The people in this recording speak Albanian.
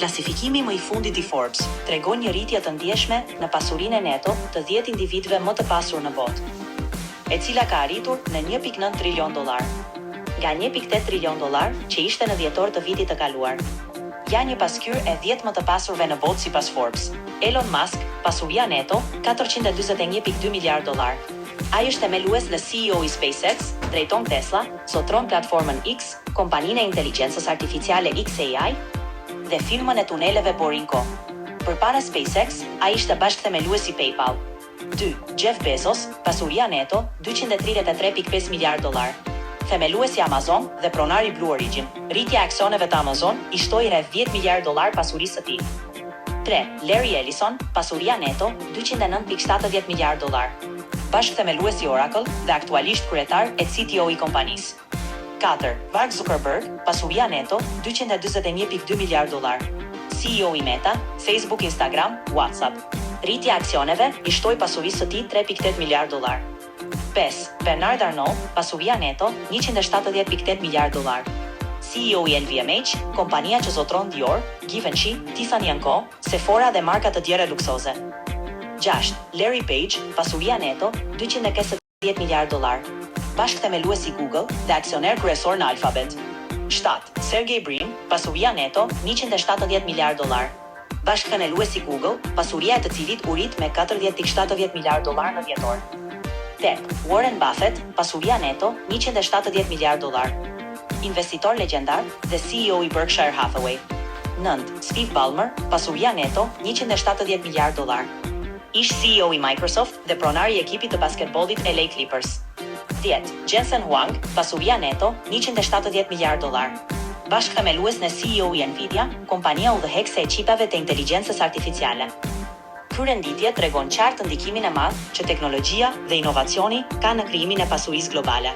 Klasifikimi më i fundit i Forbes tregon një rritje të ndjeshme në pasurinë neto të 10 individëve më të pasur në botë, e cila ka arritur në 1.9 trilion dollar, nga 1.8 trilion dollar që ishte në dhjetor të vitit të kaluar. Ja një paskyr e 10 më të pasurve në botë sipas Forbes. Elon Musk, pasuria neto 441.2 miliard dollar. Ai është themelues dhe CEO i SpaceX, drejton Tesla, zotron platformën X, kompaninë e inteligjencës artificiale xAI dhe firmën e tuneleve Borinco. Përpara SpaceX, ai ishte bashkëthemelues i PayPal. 2. Jeff Bezos, pasuria neto 233.5 miliard dollar. Themeluesi i Amazon dhe pronari Blue Origin. Rritja e aksioneve të Amazon i shtoi rreth 10 miliard dollar pasurisë së tij. 3. Larry Ellison, pasuria neto 209.70 miliard dollar. Bashkëthemeluesi i Oracle dhe aktualisht kryetar e CTO i kompanisë. 4. Mark Zuckerberg, pasuria neto 241.2 miliard dollar. CEO i Meta, Facebook, Instagram, WhatsApp. Rritja e aksioneve i shtoi pasurisë së tij 3.8 miliard dollar. 5. Bernard Arnault, pasuria neto 170.8 miliard dollar. CEO i LVMH, kompania që zotron Dior, Givenchy, Tiffany & Co, Sephora dhe marka të tjera luksoze. 6. Larry Page, pasuria neto 250 miliard dollar. Bashkëthemeluesi i Google dhe aksioner kryesor në Alphabet. 7. Sergey Brin, pasuria neto 170 miliard dollar. Bashkëthemeluesi i Google, pasuria e të cilit u rrit me 40.70 miliard dollar në dhjetor. 8. Warren Buffett, pasuria neto 170 miliard dollar. Investitor legjendar dhe CEO i Berkshire Hathaway. 9. Steve Ballmer, pasuria neto 170 miliard dollar. Ish CEO i Microsoft dhe pronari i ekipit të basketbollit LA Clippers. 10. Jensen Huang, pasuria neto 170 miliard dollar. Bashkëthemelues në CEO i Nvidia, kompania udhëheqëse e çipave të inteligjencës artificiale. Ky renditje tregon qartë ndikimin e madh që teknologjia dhe inovacioni kanë në krijimin e pasurisë globale.